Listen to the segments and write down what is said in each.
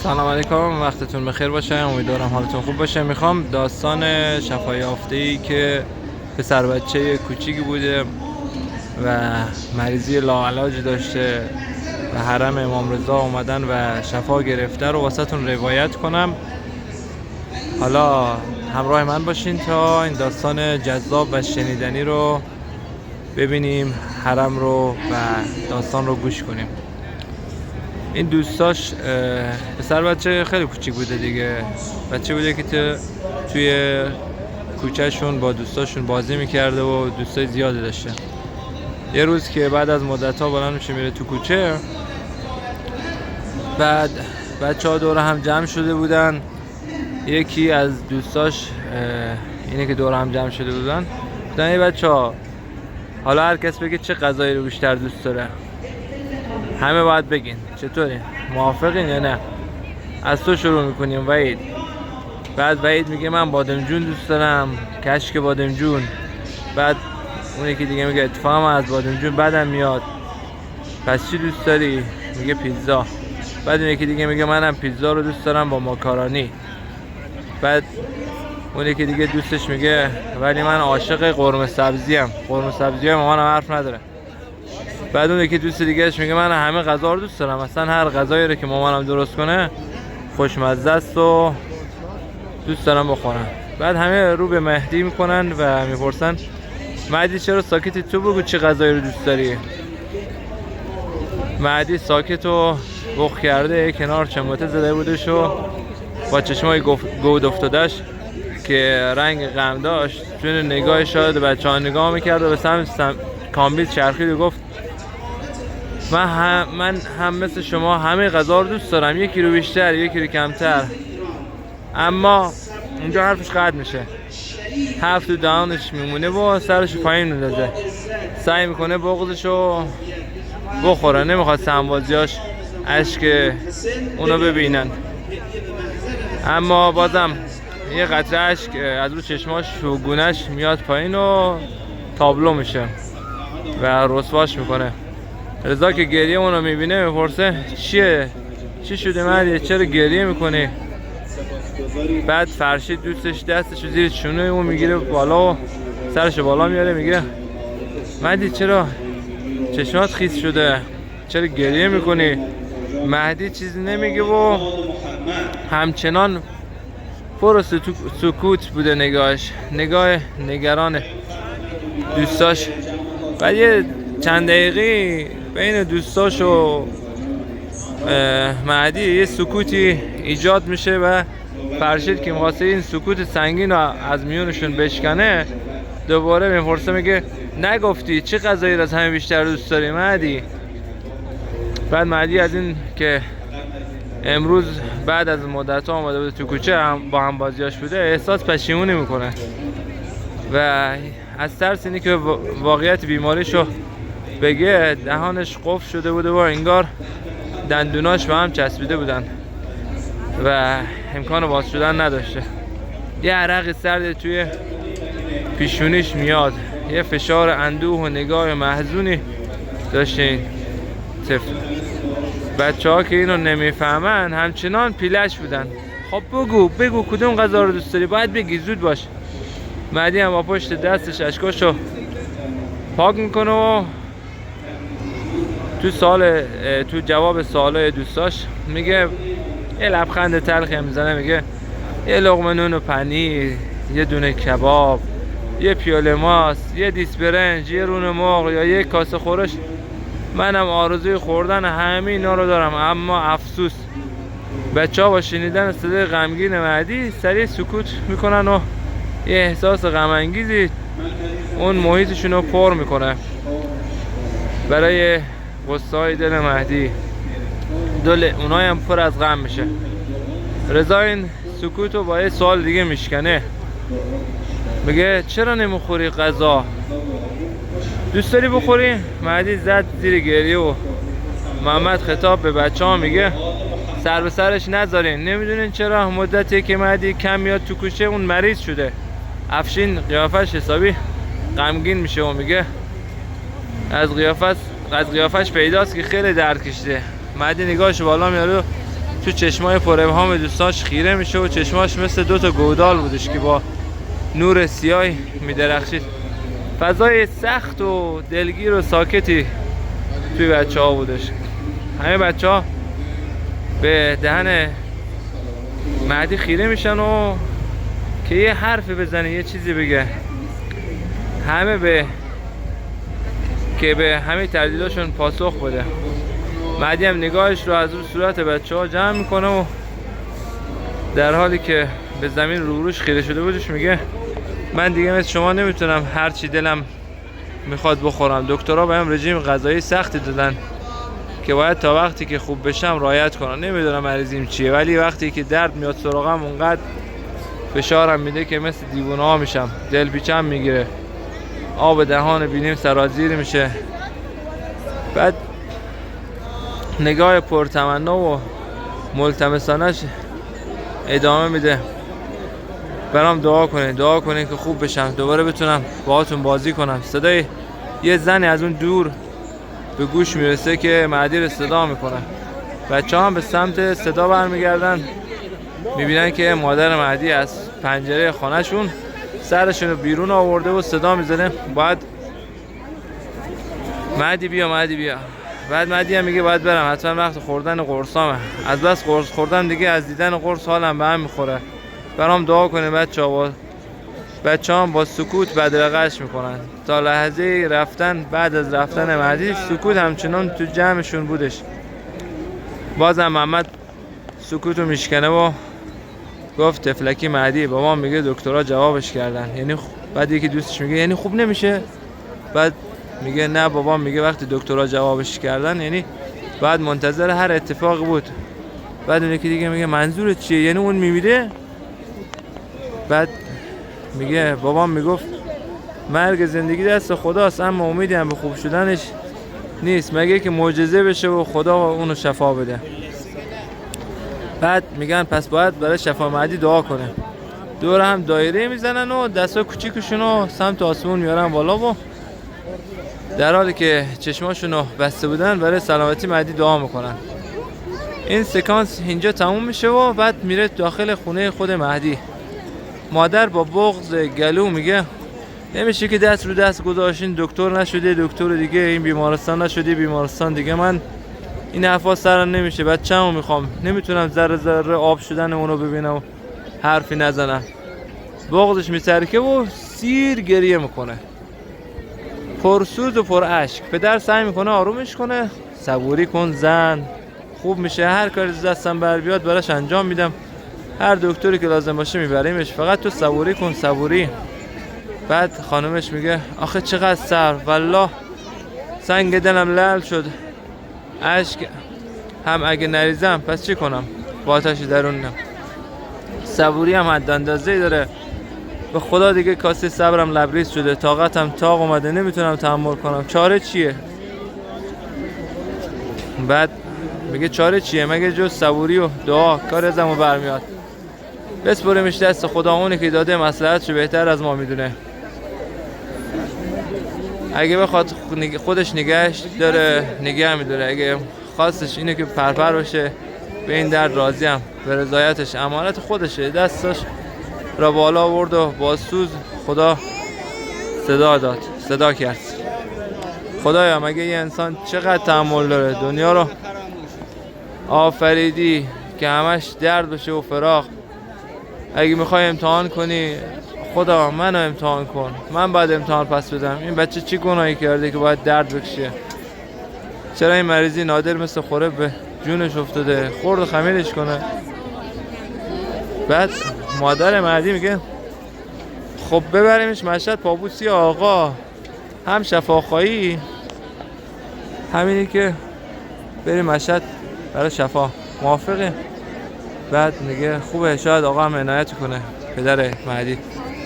سلام علیکم، وقتتون بخیر باشه. امیدوارم حالتون خوب باشه. میخوام داستان شفای یافته‌ای که پسر بچه کوچیکی بوده و مریضی لاعلاج داشته و حرم امام رضا اومدن و شفا گرفته رو واسهتون روایت کنم. حالا همراه من باشین تا این داستان جذاب و شنیدنی رو ببینیم، حرم رو و داستان رو گوش کنیم. این دوستاش پسر بچه خیلی کوچیک بوده دیگه، بچه بوده که توی کوچهشون با دوستاشون بازی میکرده و دوستای زیادی داشته. یه روز که بعد از مدت‌ها بلند میشه میره تو کوچه، بعد بچه‌ها دور هم جمع شده بودن. یکی از دوستاش اینه که دور هم جمع شده بودن گفتن ای بچه‌ها، حالا هر کس بگه چه غذایی رو بیشتر دوست داره. همه باید بگین. چطوری؟ موافقین یا نه؟ از تو شروع میکنیم وحید. بعد وحید میگه من بادمجون دوست دارم، کشک بادمجون. بعد اون یکی دیگه میگه اتفاقا من از بادمجون بدم میاد. پس چی دوست داری؟ میگه پیتزا. بعد اون یکی دیگه میگه منم پیتزا رو دوست دارم با ماکارونی. بعد اون یکی دیگه دوستش میگه ولی من عاشق قرمه سبزی ام. قرمه سبزی مامانم حرف نداره. بعد اون یکی دوست دیگهش میگه من همه غذا رو دوست دارم، اصلا هر غذایی رو که مامانم درست کنه خوشمزه است و دوست دارم بخورم. بعد همه رو به مهدی میکنن و میپرسن مهدی چرا ساکتی؟ تو بگو چه غذایی رو دوست داری. مهدی ساکت و بخ کرده کنار چماته زده بودش و با چشمای گود افتادش که رنگ غم داشت چون نگاه شاید بچه ها نگاه میکرد و به سمت کامبیل چرخید و گفت من هم مثل شما همه غذا رو دوست دارم، یکی رو بیشتر یکی رو کمتر. اما اینجا حرفش قطع میشه، حرف تو دهانش میمونه و سرش پایین میندازه، سعی میکنه بغضشو بخوره، نمیخواد سنبازیاش اشک اونو ببینن. اما بازم یه قطره اشک از رو چشماش و گونهش میاد پایین و تابلو میشه و رسواش میکنه. رضا که گریه اونو میبینه میپرسه چی شده مهدی؟ چرا گریه میکنی؟ بعد فرشید دوستش دستشو زیر شونه اون میگیره بالا و سرشو بالا میاره، میگه مهدی چرا چشمات خیس شده؟ چرا گریه میکنی؟ مهدی چیزی نمیگه و همچنان پر سکوت بوده نگاهش، نگاه نگران دوستاش. بعد یه چند دقیقه بین دوستاش و مهدی یه سکوتی ایجاد میشه و فرشید که میخواسته این سکوت سنگین رو از میونشون بشکنه دوباره میپرسه، میگه نگفتی چه غذایی رو از همه بیشتر دوست داری مهدی؟ بعد مهدی از این که امروز بعد از مدت ها آمده بوده تو کوچه با هم بازیاش بوده احساس پشیمونی میکنه و از ترس اینی که واقعیت بیماریشو بگه دهانش قفل شده بوده و انگار دندوناش به هم چسبیده بودن و امکان باز شدن نداشته. یه عرق سرد توی پیشونیش میاد، یه فشار اندوه و نگاه محزونی داشته این طفل. بچه ها که اینو نمیفهمن همچنان پیلش بودن. خب بگو کدوم غذا رو دوست داری؟ باید بگی، زود باش. مهدی هم با پشت دستش اشکاشو پاک میکنه و تو جواب سوالای دوستاش میگه، یه لبخند تلخی هم میزنه، میگه یه لقمه نون و پنیر، یه دونه کباب، یه پیاله ماست، یه دیس برنج، یه رون مرغ یا یه کاسه خورش. منم آرزوی خوردن همه اینا رو دارم، اما افسوس. بچه‌ها با شنیدن صدای غمگین مهدی سریع سکوت میکنن و یه احساس غم انگیزی اون محیطشون رو پر میکنه. برای غصه‌های دل مهدی دل اونای هم پر از غم میشه. رضا این سکوت رو با یه سوال دیگه میشکنه، میگه چرا نمیخوری غذا؟ دوست داری بخوری؟ مهدی زد زیر گریه و محمد خطاب به بچه ها میگه سر به سرش نذارین. نمیدونین چرا مدتی که مهدی کم میاد تو کوچه اون مریض شده. افشین قیافش حسابی غمگین میشه و میگه از قیافش پیداست که خیلی درد کشیده. مهدی نگاهش بالا میاره و تو چشمای پر ابهام دوستاش خیره میشه و چشماش مثل دوتا گودال بودش که با نور سیاه میدرخشید. فضای سخت و دلگیر و ساکتی توی بچه ها بودش. همه بچه ها به دهن مهدی خیره میشن و که یه حرفی بزنه، یه چیزی بگه. همه که به همه تردیداشون پاسخ بده. مهدی هم نگاهش رو از رو صورت بچه ها جمع میکنه و در حالی که به زمین روش خیره شده بودش میگه من دیگه مثل شما نمیتونم هر چی دلم میخواد بخورم. دکترها بهم رژیم غذایی سختی دادن که باید تا وقتی که خوب بشم رعایت کنم. نمیدونم مریضیم چیه، ولی وقتی که درد میاد سراغم اونقدر فشارم میده که مثل دیوونه ها میشم، دل پیچم میگیره، آب دهان بینیم سرازیر میشه. بعد نگاه پرتمنا و ملتمسانش ادامه میده برام دعا کنین که خوب بشم، دوباره بتونم باهاتون بازی کنم. صدای یه زنی از اون دور به گوش میرسه که مهدی رو صدا میکنه. بچه هم به سمت صدا برمیگردن، میبینن که مادر مهدی از پنجره خانهشون سرشون رو بیرون آورده و صدا میزنه باید مهدی بیا. بعد مهدی هم میگه باید برم، حتما وقت خوردن قرصامه. از بس قرص خوردم دیگه از دیدن قرص حالم به هم میخوره. برام دعا کنه. بچه هم با سکوت بدرقش میکنن. تا لحظه رفتن، بعد از رفتن مهدی سکوت همچنان تو جمعشون بودش. بازم محمد سکوتو میشکنه و گفت تفلکی مهدی. بابام میگه دکترها جوابش کردن. یعنی بعد یکی دوستش میگه یعنی خوب نمیشه. بعد میگه نه بابام میگه وقتی دکترها جوابش کردن یعنی بعد منتظر هر اتفاقی بود. بعد اون یکی دیگه میگه منظورت چیه؟ یعنی اون میمیره؟ بعد میگه بابام میگفت مرگ زندگی دست خداست، اما امیدی هم به خوب شدنش نیست مگه که معجزه بشه و خدا اونو شفا بده. بعد میگن پس باید برای شفا مهدی دعا کنه. دور هم دایره میزنن و دستا کوچیکشونو سمت آسمون میارن بالا و در حالی که چشماشونو بسته بودن برای سلامتی مهدی دعا میکنن. این سکانس اینجا تموم میشه و بعد میره داخل خونه خود مهدی. مادر با بغض گلو میگه نمیشه که دست رو دست گذاشتین، دکتر نشده دکتر دیگه، این بیمارستان نشده بیمارستان دیگه. من این حرفا سرم نمیشه، بچه‌مو میخوام، نمیتونم ذره ذره آب شدن اونو ببینم و حرفی نزنم. بغضش میترکه و سیر گریه میکنه، پرسوز و پر اشک. پدر سعی میکنه آرومش کنه. صبوری کن زن، خوب میشه، هر کاری دستم بر بیاد براش انجام میدم، هر دکتری که لازم باشه میبریمش، فقط تو صبوری کن صبوری. بعد خانمش میگه آخه چقدر سر، والله سنگ دلم لعل شد، اشک هم اگه نریزم پس چی کنم، با آتش درونم. صبوری هم حد اندازه‌ای داره، به خدا دیگه کاسه صبرم لبریز شده، طاقتم تاق اومده، نمیتونم تحمل کنم، چاره چیه؟ بعد میگه چاره چیه مگه جز صبوری و دعا، کار ازمو برمیاد، بسپرمش دست خدا، اونی که داده مصلحتشو بهتر از ما میدونه. اگه بخواد خودش نگهش داره نگه میداره، اگه خواستش اینه که پرپر باشه به این درد راضیم، به رضایتش، امانت خودشه. دستش را بالا آورد و با سوز خدا صدا کرد خدایا مگه یه انسان چقدر تحمل داره، دنیا رو آفریدی که همش درد بشه و فراق، اگه میخوای امتحان کنی خدا منو امتحان کن، من باید امتحان پس بدم. این بچه چی گناهی کرده که باید درد بکشه؟ چرا این مریضی نادر مثل خوره به جونش افتاده، خورد و خمیرش کنه. بعد مادر مهدی میگه خب ببریمش مشهد پابوسی آقا، هم شفاخواهی همینی که بریم مشهد برای شفا، موافقه؟ بعد میگه خوبه، شاید آقا هم عنایت کنه، پدر مهدی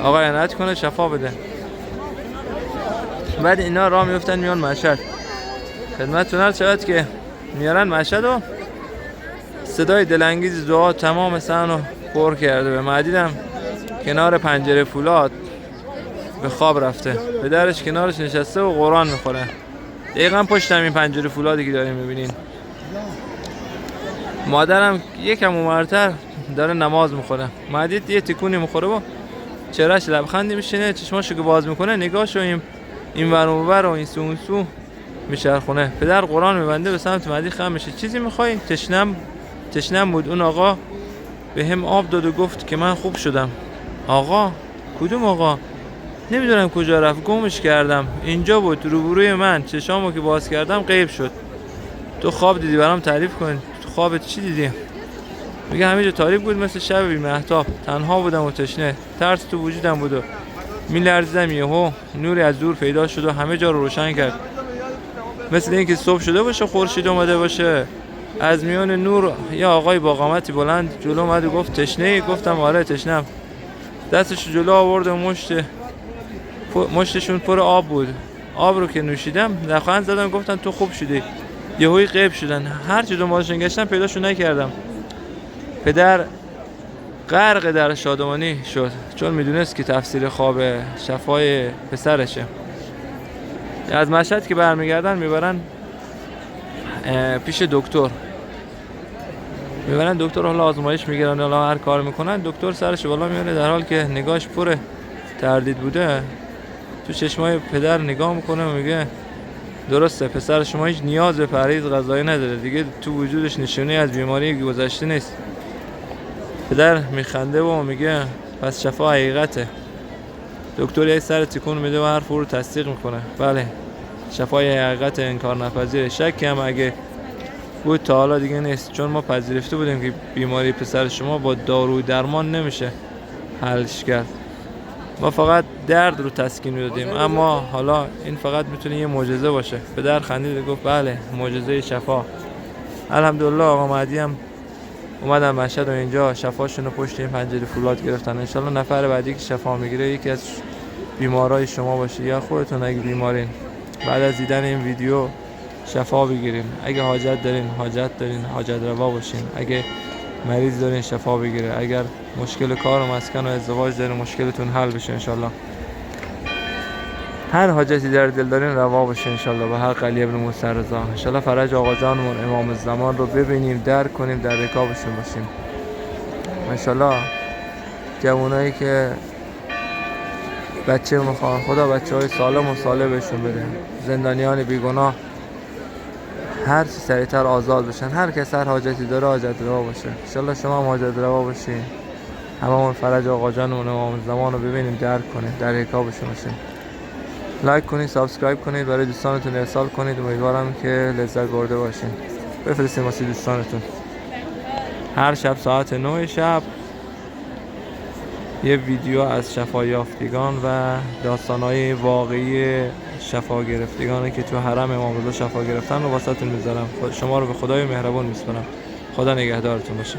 آقا عنایت کنه شفا بده. بعد اینا راه میفتن میان مشهد. خدمتتون عرض شود که میارن مشهد و صدای دلانگیز دعا تمام صحنه رو پر کرده. به مهدی هم کنار پنجره فولاد به خواب رفته، پدرش کنارش نشسته و قرآن میخوره، دقیقا پشت همین پنجره فولادی که داریم میبینین. مادرم یکم اونورتر داره نماز میخوره. مهدی یه تکونی میخوره و چهرهش لبخندی میشینه، چشماشو که باز میکنه نگاهشو این ور اون ور و این سو اون سو میچرخونه. پدر قرآن میبنده به سمت مهدی خم میشه. چیزی میخوای؟ تشنم بود. اون آقا به هم آب داد و گفت که من خوب شدم. آقا؟ کدوم آقا؟ نمیدونم کجا رفت، گمش کردم. اینجا بود روبروی من، چشامو که باز کردم غیب شد. تو خواب دیدی؟ برام تعریف کن. تو خوابت چی دیدی؟ میگه همینجا تاریک بود مثل شب بی مهتاب، تنها بودم و تشنه، ترس تو وجودم بود و میلرزیدم. یهو نوری از دور پیدا شد و همه جا رو روشن کرد، مثل اینکه صبح شده باشه، خورشید اومده باشه. از میان نور یه آقای با قامتی بلند جلو اومد و گفت تشنه‌ای؟ گفتم آره تشنم. دستش جلو آورد و مشتشون پر آب بود. آب رو که نوشیدم لبخند زدم، گفتن تو خوب شدی. یهویی غیب شدن. هر چی دنبالشون گشتم پیداشون نکردم. پدر غرق در شادمانی شد، چون میدونست که تفسیر خواب شفای پسرشه. از مشهد که برمیگردن میبرن پیش دکتر. دکتر حالا آزمایش میگیرن، حالا هر کار میکنن. دکتر سرش بالا میاره در حال که نگاهش پر تردید بوده. تو چشمای پدر نگاه میکنه و میگه درسته پسر شما هیچ نیاز به پرهیز غذایی نداره، دیگه تو وجودش نشونه از بیماری گذشته نیست. پدر میخنده و میگه پس شفا حقیقته. دکتر یه سر تکون میده و حرف رو تصدیق میکنه. بله، شفای حقیقت انکار نپذیره. شکی هم اگه بود تا حالا دیگه نیست، چون ما پذیرفته بودیم که بیماری پسر شما با دارو درمان نمیشه حلش کرد. ما فقط درد رو تسکین میدادیم، اما حالا این فقط میتونه یه معجزه باشه. پدر خندید و گفت بله، معجزه شفا. الحمدلله آقا مهدی هم اومدن مشهد و اینجا شفاشون رو پشت این پنجره فولاد گرفتن. انشالله نفر بعدی که شفا میگیره یکی از بیمارای شما باشه یا خودتون اگه بیمارین بعد از دیدن این ویدیو شفا بگیرین. اگه حاجت دارین حاجت روا باشین. اگه مریض دارین شفا بگیره. اگر مشکل کار و مسکن و ازدواج دارین مشکلتون حل بشه انشالله. هر حاجتی در دل دارین روا بشه انشالله. به حق علی ابن موسی رضا. انشالله فرج آقا جانمون امام الزمان رو ببینیم، درک کنیم، در رکابشون باشیم. انشالله جوانایی که بچه میخوان خدا بچه‌های سالم و صالح بهشون بده. زندانیان بیگناه هر چی سریعتر آزاد بشن. هر کس هر حاجتی داره حاجت روا باشه. انشالله شما هم حاجت روا باشین. هممون فرج آقا جانمون امام الزمان رو ببینیم، درک کنیم، در رکابشون باشیم. لایک کنید، سابسکرایب کنید، برای دوستانتون ارسال کنید. امیدوارم که لذت برده باشین. بفرستید واسه دوستانتون. هر شب ساعت 9 شب یه ویدیو از شفا یافتگان و داستان‌های واقعی شفا گرفتگانی که تو حرم امام رضا شفا گرفتن رو واسهتون میذارم. شما رو به خدای مهربون میسپارم. خدا نگهدارتون باشه.